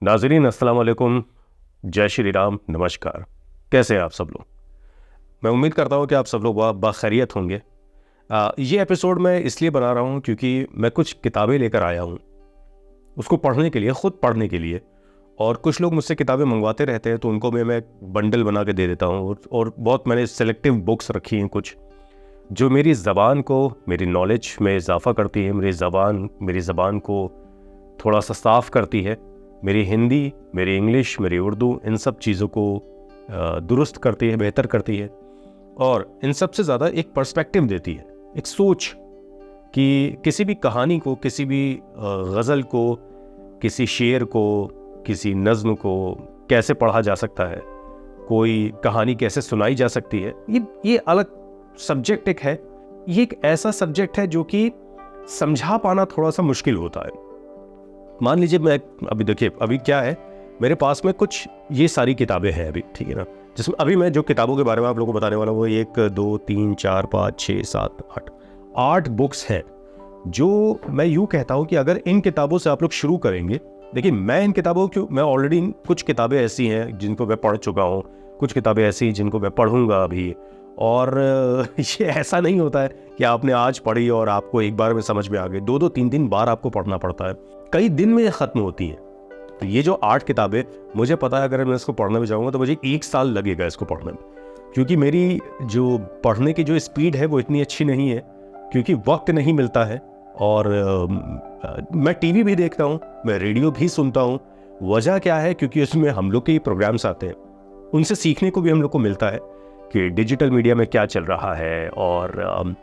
नाज़रीन अस्सलाम वालेकुम, जय श्री राम, नमस्कार। कैसे हैं आप सब लोग? मैं उम्मीद करता हूँ कि आप सब लोग बखैरियत होंगे। ये एपिसोड मैं इसलिए बना रहा हूँ क्योंकि मैं कुछ किताबें लेकर आया हूँ उसको पढ़ने के लिए, ख़ुद पढ़ने के लिए। और कुछ लोग मुझसे किताबें मंगवाते रहते हैं तो उनको मैं बंडल बना के दे देता हूँ। और बहुत मैंने सेलेक्टिव बुक्स रखी हैं कुछ जो मेरी ज़बान को, मेरी नॉलेज में इजाफ़ा करती है, मेरी ज़बान को थोड़ा सा साफ़ करती है, मेरी हिंदी, मेरी इंग्लिश, मेरी उर्दू, इन सब चीज़ों को दुरुस्त करती है, बेहतर करती है। और इन सब से ज़्यादा एक पर्सपेक्टिव देती है, एक सोच कि किसी भी कहानी को, किसी भी गज़ल को, किसी शेर को, किसी नज़्म को कैसे पढ़ा जा सकता है, कोई कहानी कैसे सुनाई जा सकती है। ये अलग सब्जेक्ट एक है। ये एक ऐसा सब्जेक्ट है जो कि समझा पाना थोड़ा सा मुश्किल होता है। मान लीजिए मैं अभी देखिए, अभी क्या है, मेरे पास में कुछ ये सारी किताबें हैं अभी, ठीक है ना, जिसमें अभी मैं जो किताबों के बारे में आप लोगों को बताने वाला हूँ वो 1 2 3 4 5 6 7 8 बुक्स हैं जो मैं यूँ कहता हूँ कि अगर इन किताबों से आप लोग शुरू करेंगे। देखिए, मैं इन किताबों को, मैं ऑलरेडी कुछ किताबें ऐसी हैं जिनको मैं पढ़ चुका हूँ, कुछ किताबें ऐसी जिनको मैं पढ़ूंगा अभी। और ये ऐसा नहीं होता है कि आपने आज पढ़ी और आपको एक बार में समझ में आ गई। 2 3 बार आपको पढ़ना पड़ता है, कई दिन में ये ख़त्म होती है। तो ये जो 8 किताबें, मुझे पता है अगर मैं इसको पढ़ने में जाऊँगा तो मुझे 1 साल लगेगा इसको पढ़ने में, क्योंकि मेरी जो पढ़ने की जो स्पीड है वो इतनी अच्छी नहीं है, क्योंकि वक्त नहीं मिलता है। और मैं टीवी भी देखता हूँ, मैं रेडियो भी सुनता हूँ। वजह क्या है? क्योंकि उसमें हम लोग के ही प्रोग्राम्स आते हैं, उनसे सीखने को भी हम लोग को मिलता है कि डिजिटल मीडिया में क्या चल रहा है और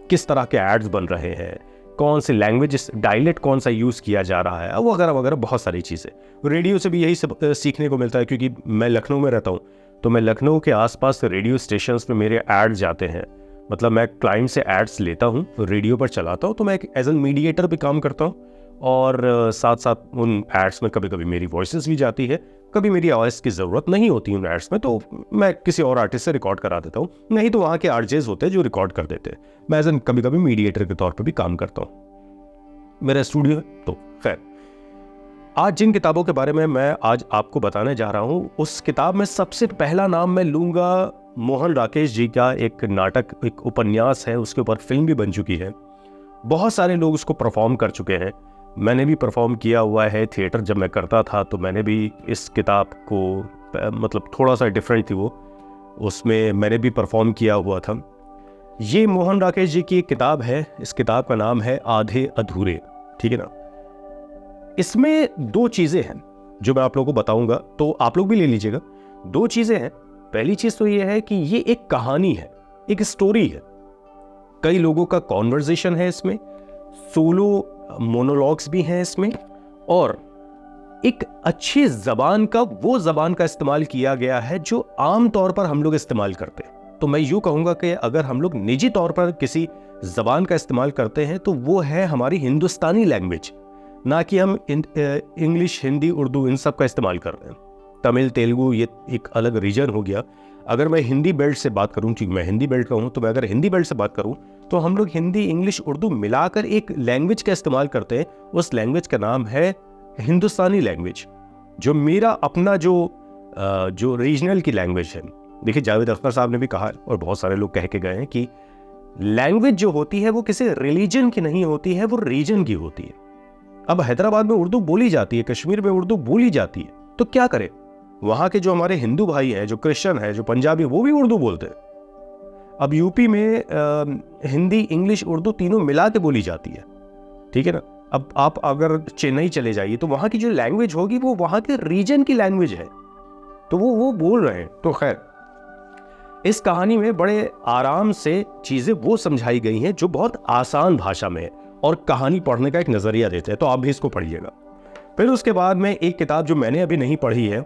किस तरह के एड्स बन रहे हैं, कौन से लैंग्वेज, डायलेक्ट कौन सा यूज़ किया जा रहा है, वगैरह वगैरह, बहुत सारी चीज़ें। रेडियो से भी यही सब सीखने को मिलता है, क्योंकि मैं लखनऊ में रहता हूँ तो मैं लखनऊ के आसपास रेडियो स्टेशंस पे मेरे एड्स जाते हैं। मतलब मैं क्लाइंट से एड्स लेता हूँ, रेडियो पर चलाता हूँ, तो मैं एक एज एन मीडिएटर भी काम करता हूँ। और साथ साथ उन एड्स में कभी कभी मेरी वॉइसेस भी जाती है, कभी मेरी आवाज़ की ज़रूरत नहीं होती उन एड्स में, तो मैं किसी और आर्टिस्ट से रिकॉर्ड करा देता हूँ, नहीं तो वहाँ के आरजेज होते हैं जो रिकॉर्ड कर देते हैं। मैं एज एन कभी कभी मीडिएटर के तौर पर भी काम करता हूँ, मेरा स्टूडियो है। तो खैर, आज जिन किताबों के बारे में मैं आज आपको बताने जा रहा हूँ, उस किताब में सबसे पहला नाम मैं लूँगा मोहन राकेश जी का। एक नाटक, एक उपन्यास है, उसके ऊपर फिल्म भी बन चुकी है, बहुत सारे लोग उसको परफॉर्म कर चुके हैं। मैंने भी परफॉर्म किया हुआ है थिएटर, जब मैं करता था तो मैंने भी इस किताब को, मतलब थोड़ा सा डिफरेंट थी वो, उसमें मैंने भी परफॉर्म किया हुआ था। ये मोहन राकेश जी की एक किताब है, इस किताब का नाम है आधे अधूरे, ठीक है ना। इसमें 2 चीज़ें हैं जो मैं आप लोगों को बताऊंगा, तो आप लोग भी ले लीजिएगा। 2 चीज़ें हैं। पहली चीज़ तो ये है कि ये एक कहानी है, एक स्टोरी है, कई लोगों का कॉन्वर्जेशन है इसमें, सोलो मोनोलॉग्स भी हैं इसमें, और एक अच्छी ज़बान का, वो ज़बान का इस्तेमाल किया गया है जो आम तौर पर हम लोग इस्तेमाल करते हैं। तो मैं यूँ कहूँगा कि अगर हम लोग निजी तौर पर किसी ज़बान का इस्तेमाल करते हैं तो वो है हमारी हिंदुस्तानी लैंग्वेज, ना कि हम इंग्लिश, हिंदी, उर्दू इन सब का इस्तेमाल कर रहे हैं। तमिल, तेलुगु ये एक अलग रीजन हो गया। अगर मैं हिंदी बेल्ट से बात करूं, क्योंकि मैं हिंदी बेल्ट का हूं, तो मैं अगर हिंदी बेल्ट से बात करूं तो हम लोग हिंदी, इंग्लिश, उर्दू मिलाकर एक लैंग्वेज का इस्तेमाल करते हैं। उस लैंग्वेज का नाम है हिंदुस्तानी लैंग्वेज, जो मेरा अपना जो रीजनल की लैंग्वेज है। देखिए, जावेद अख्तर साहब ने भी कहा है और बहुत सारे लोग कह के गए हैं कि लैंग्वेज जो होती है वो किसी रिलीजन की नहीं होती है, वो रीजन की होती है। अब हैदराबाद में उर्दू बोली जाती है, कश्मीर में उर्दू बोली जाती है, तो क्या करें, वहां के जो हमारे हिंदू भाई हैं, जो क्रिश्चियन हैं, जो पंजाबी, वो भी उर्दू बोलते हैं। अब यूपी में हिंदी, इंग्लिश, उर्दू तीनों मिला के बोली जाती है, ठीक है ना। अब आप अगर चेन्नई चले जाइए तो वहां की जो लैंग्वेज होगी वो वहां के रीजन की लैंग्वेज है, तो वो बोल रहे हैं। तो खैर, इस कहानी में बड़े आराम से चीजें वो समझाई गई हैं जो बहुत आसान भाषा में है और कहानी पढ़ने का एक नजरिया देते हैं। तो आप भी इसको पढ़िएगा। फिर उसके बाद में एक किताब जो मैंने अभी नहीं पढ़ी है,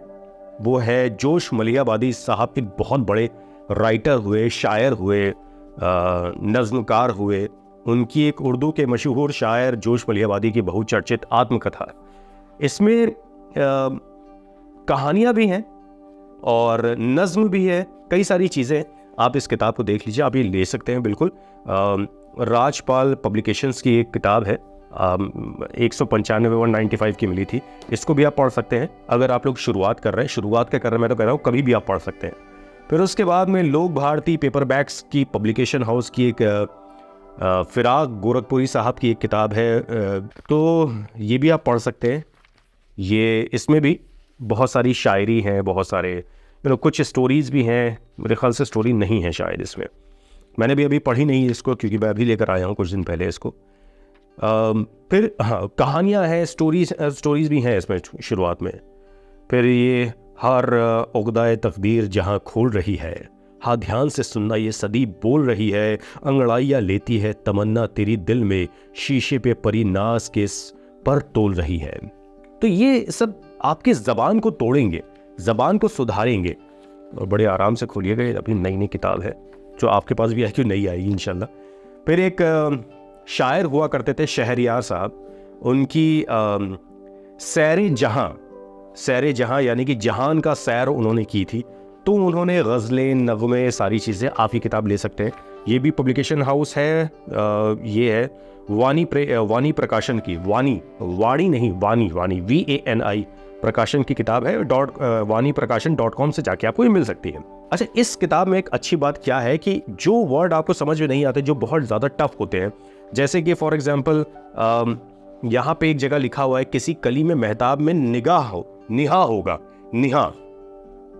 वो है जोश मलियाबादी साहब के। बहुत बड़े राइटर हुए, शायर हुए, नज़्मकार हुए। उनकी एक उर्दू के मशहूर शायर जोश मलियाबादी की बहुचर्चित आत्मकथा। इसमें कहानियाँ भी हैं और नज़्म भी है, कई सारी चीज़ें। आप इस किताब को देख लीजिए, आप ये ले सकते हैं बिल्कुल। राजपाल पब्लिकेशंस की एक किताब है 195 और 95 की मिली थी। इसको भी आप पढ़ सकते हैं अगर आप लोग शुरुआत कर रहे हैं, मैं तो कह रहा हूँ कभी भी आप पढ़ सकते हैं। फिर उसके बाद में लोक भारती पेपरबैक्स की पब्लिकेशन हाउस की एक फिराक गोरखपुरी साहब की एक किताब है, तो ये भी आप पढ़ सकते हैं। ये इसमें भी बहुत सारी शायरी हैं, बहुत सारे कुछ स्टोरीज़ भी हैं। मेरे ख्याल से स्टोरी नहीं है शायद इसमें, मैंने भी अभी पढ़ी नहीं इसको क्योंकि मैं अभी लेकर आया हूँ कुछ दिन पहले इसको। फिर हाँ, कहानियाँ हैं, स्टोरीज़ भी हैं इसमें शुरुआत में। फिर ये हर उक़्दा तकदीर जहाँ खोल रही है, हाँ ध्यान से सुनना ये सदी बोल रही है, अंगड़ाइयाँ लेती है तमन्ना तेरी दिल में, शीशे पे परी नाज के पर तोल रही है। तो ये सब आपकी ज़बान को तोड़ेंगे, ज़बान को सुधारेंगे। और बड़े आराम से खोलिएगा, ये अपनी नई किताब है जो आपके पास भी है, क्यों नहीं आएगी इंशाल्लाह। फिर एक शायर हुआ करते थे शहरयार साहब, उनकी सैर जहाँ यानी कि जहान का सैर उन्होंने की थी, तो उन्होंने गज़लें, नगमे, सारी चीज़ें, आप ये किताब ले सकते हैं। ये भी पब्लिकेशन हाउस है, ये है वानी प्रकाशन की, वानी VANI प्रकाशन की किताब है। waniprakasan.com से जाके आपको ये मिल सकती है। अच्छा, इस किताब में एक अच्छी बात क्या है कि जो वर्ड आपको समझ में नहीं आते, जो बहुत ज़्यादा टफ होते हैं, जैसे कि फॉर एग्जांपल यहाँ पे एक जगह लिखा हुआ है, किसी कली में महताब में निहा होगा,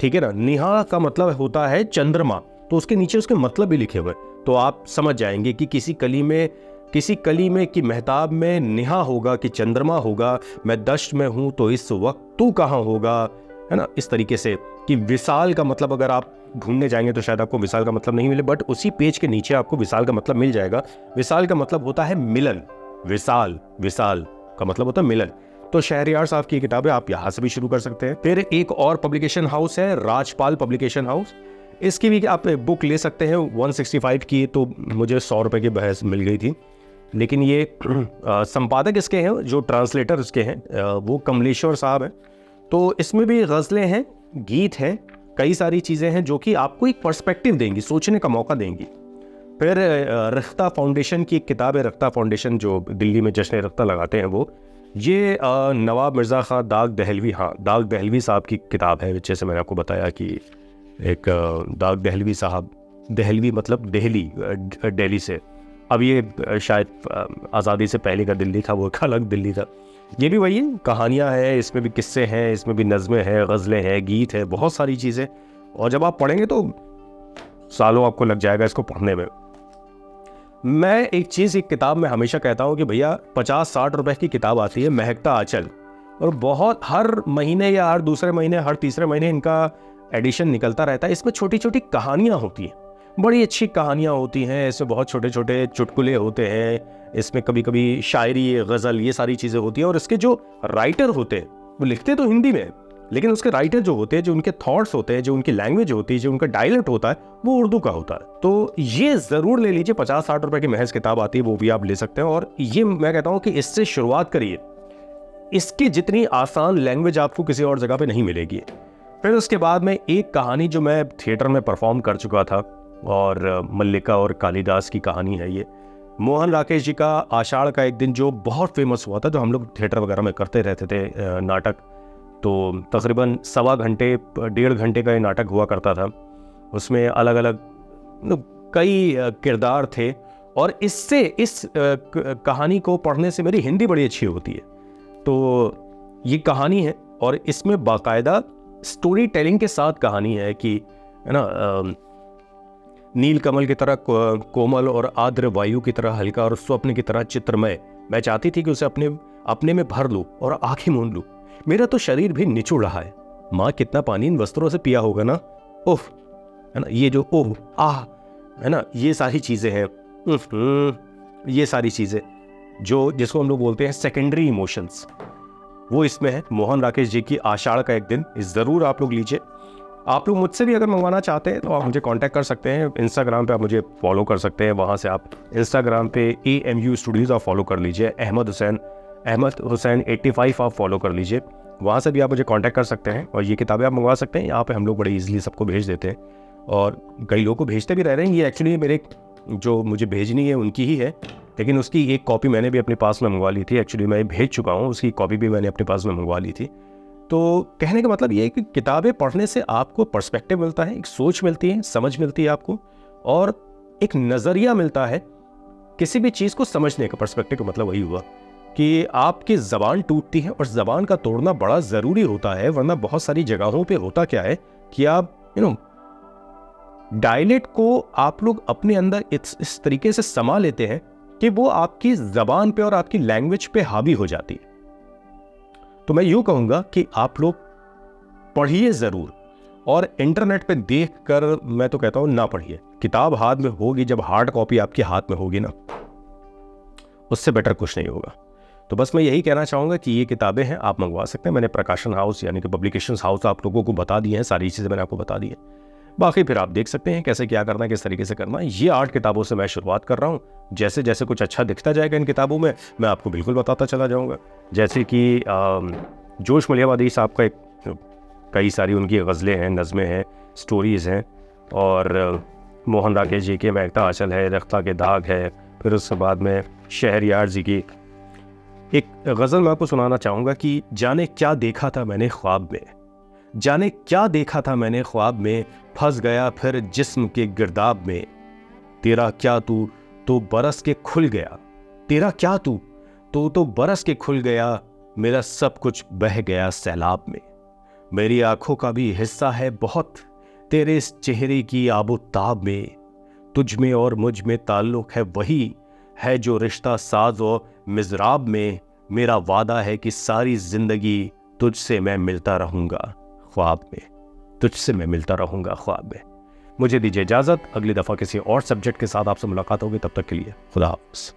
ठीक है ना। निहा का मतलब होता है चंद्रमा, तो उसके नीचे उसके मतलब भी लिखे हुए, तो आप समझ जाएंगे कि किसी कली में कि महताब में निहा होगा कि चंद्रमा होगा, मैं दश्त में हूँ तो इस वक्त तू कहाँ होगा, है ना। इस तरीके से कि विसाल का मतलब अगर आप ढूंढने जाएंगे तो शायद आपको विसाल का मतलब नहीं मिले, बट उसी पेज के नीचे आपको विसाल का मतलब मिल जाएगा। विसाल का मतलब होता है मिलन, विसाल का मतलब होता है मिलन। तो शहरयार साहब की किताब है, आप यहाँ से भी शुरू कर सकते हैं। फिर एक और पब्लिकेशन हाउस है, राजपाल पब्लिकेशन हाउस, इसकी भी आप बुक ले सकते हैं 165 की, तो मुझे 100 रुपये की बहस मिल गई थी। लेकिन ये संपादक इसके हैं, जो ट्रांसलेटर इसके हैं, वो कमलेश्वर साहब हैं। तो इसमें भी गज़लें हैं, गीत हैं, कई सारी चीज़ें हैं जो कि आपको एक पर्सपेक्टिव देंगी, सोचने का मौका देंगी। फिर रख्ता फाउंडेशन की एक किताब है, रख्ता फाउंडेशन जो दिल्ली में जश्न रख्ता लगाते हैं वो, ये नवाब मिर्ज़ा खां दाग दहलवी साहब की किताब है। जैसे मैंने आपको बताया कि एक दाग दहलवी साहब, दहलवी मतलब दिल्ली से, अब ये शायद आज़ादी से पहले का दिल्ली था, वो एक अलग दिल्ली था। ये भी वही है, कहानियाँ हैं, इसमें भी किस्से हैं, इसमें भी नज़में हैं, गज़लें हैं, गीत है, बहुत सारी चीज़ें। और जब आप पढ़ेंगे तो सालों आपको लग जाएगा इसको पढ़ने में। मैं एक चीज़ एक किताब में हमेशा कहता हूँ कि भैया 50-60 रुपए की किताब आती है, महकता आंचल, और बहुत हर महीने या हर दूसरे महीने, हर तीसरे महीने इनका एडिशन निकलता रहता है। इसमें छोटी छोटी कहानियाँ होती हैं, बड़ी अच्छी कहानियाँ होती हैं, इसमें बहुत छोटे छोटे चुटकुले होते हैं, इसमें कभी कभी शायरी, गज़ल, ये सारी चीज़ें होती हैं। और इसके जो राइटर होते हैं वो लिखते तो हिंदी में, लेकिन उसके राइटर जो होते हैं, जो उनके थॉट्स होते हैं, जो उनकी लैंग्वेज होती है, जो उनका डायलेक्ट होता है, वो उर्दू का होता है। तो ये ज़रूर ले लीजिए, 50-60 रुपए की महज किताब आती है, वो भी आप ले सकते हैं। और ये मैं कहता हूँ कि इससे शुरुआत करिए, इसकी जितनी आसान लैंग्वेज आपको किसी और जगह पे नहीं मिलेगी। फिर उसके बाद में एक कहानी जो मैं थिएटर में परफॉर्म कर चुका था, और मल्लिका और कालिदास की कहानी है ये। मोहन राकेश जी का आषाढ़ का एक दिन जो बहुत फेमस हुआ था, जो हम लोग थिएटर वगैरह में करते रहते थे नाटक, तो तकरीबन 1.25 घंटे का ये नाटक हुआ करता था। उसमें अलग अलग कई किरदार थे, और इससे इस कहानी को पढ़ने से मेरी हिंदी बड़ी अच्छी होती है। तो ये कहानी है, और इसमें बाकायदा स्टोरी टेलिंग के साथ कहानी है कि, है ना, नील कमल की तरह कोमल और आर्द्र वायु की तरह हल्का और स्वप्न की तरह चित्रमय, मैं चाहती थी कि उसे अपने में भर लूं और आंखें मूंद लूं। मेरा तो शरीर भी निचुड़ रहा है, माँ कितना पानी इन वस्त्रों से पिया होगा ना, ओह, है ना, ये जो ओह आह, है ना, ये सारी चीजें हैं, ये सारी चीजें जो जिसको हम लोग बोलते हैं सेकेंडरी इमोशंस, वो इसमें है। मोहन राकेश जी की आषाढ़ का एक दिन ज़रूर आप लोग लीजिए। आप लोग मुझसे भी अगर मंगवाना चाहते हैं तो आप मुझे कांटेक्ट कर सकते हैं, इंस्टाग्राम पे आप मुझे फॉलो कर सकते हैं। वहाँ से आप इंस्टाग्राम पे AMU स्टूडियोज़ आप फॉलो कर लीजिए, अहमद हुसैन 85 आप फॉलो कर लीजिए, वहाँ से भी आप मुझे कांटेक्ट कर सकते हैं और ये किताबें आप मंगवा सकते हैं। यहाँ पे हम लोग बड़े ईजिली सबको भेज देते हैं और कई लोगों को भेजते भी रह रहे हैं। ये एक्चुअली मेरे जो मुझे भेजनी है उनकी ही है, लेकिन उसकी एक कॉपी मैंने भी अपने पास में मंगवा ली थी। एक्चुअली मैं भेज चुका हूँ, उसकी कॉपी भी मैंने अपने पास में मंगवा ली थी। तो कहने का मतलब ये है कि किताबें पढ़ने से आपको पर्सपेक्टिव मिलता है, एक सोच मिलती है, समझ मिलती है आपको, और एक नज़रिया मिलता है किसी भी चीज़ को समझने का। पर्सपेक्टिव का मतलब वही हुआ कि आपकी ज़बान टूटती है, और ज़बान का तोड़ना बड़ा ज़रूरी होता है, वरना बहुत सारी जगहों पे होता क्या है कि आप डायलेक्ट को आप लोग अपने अंदर इस तरीके से समा लेते हैं कि वो आपकी ज़बान पे और आपकी लैंग्वेज पे हावी हो जाती है। तो मैं यूँ कहूँगा कि आप लोग पढ़िए ज़रूर, और इंटरनेट पे देख कर मैं तो कहता हूँ ना पढ़िए। किताब हाथ में होगी, जब हार्ड कॉपी आपके हाथ में होगी ना, उससे बेटर कुछ नहीं होगा। तो बस मैं यही कहना चाहूँगा कि ये किताबें हैं, आप मंगवा सकते हैं। मैंने प्रकाशन हाउस यानी कि पब्लिकेशंस हाउस आप लोगों को बता दिए हैं, सारी चीज़ें मैंने आपको बता दी है। बाकी फिर आप देख सकते हैं कैसे क्या करना है, किस तरीके से करना है। ये 8 किताबों से मैं शुरुआत कर रहा हूँ। जैसे जैसे कुछ अच्छा दिखता जाएगा इन किताबों में, मैं आपको बिल्कुल बताता चला जाऊँगा। जैसे कि जोश मलियावादी साहब का कई सारी उनकी गज़लें हैं, नज़में हैं, स्टोरीज़ हैं, और मोहन राकेश जी के महकता आंचल है, रख्ता के दाग है। फिर उसके बाद में शहरयार जी की एक गज़ल मैं आपको सुनाना चाहूँगा कि जाने क्या देखा था मैंने ख्वाब में, जाने क्या देखा था मैंने ख्वाब में, फंस गया फिर जिस्म के गिरदाब में। तेरा क्या तू तो बरस के खुल गया, तेरा क्या तू तो बरस के खुल गया, मेरा सब कुछ बह गया सैलाब में। मेरी आंखों का भी हिस्सा है बहुत तेरे इस चेहरे की आबोताब में। तुझ में और मुझ में ताल्लुक है वही है जो रिश्ता साज और मिज़राब में। मेरा वादा है कि सारी जिंदगी तुझसे मैं मिलता रहूँगा ख्वाब में, तुझसे मैं मिलता रहूँगा ख्वाब में। मुझे दीजिए इजाज़त, अगली दफ़ा किसी और सब्जेक्ट के साथ आपसे मुलाकात होगी। तब तक के लिए खुदा हाफ़िज़।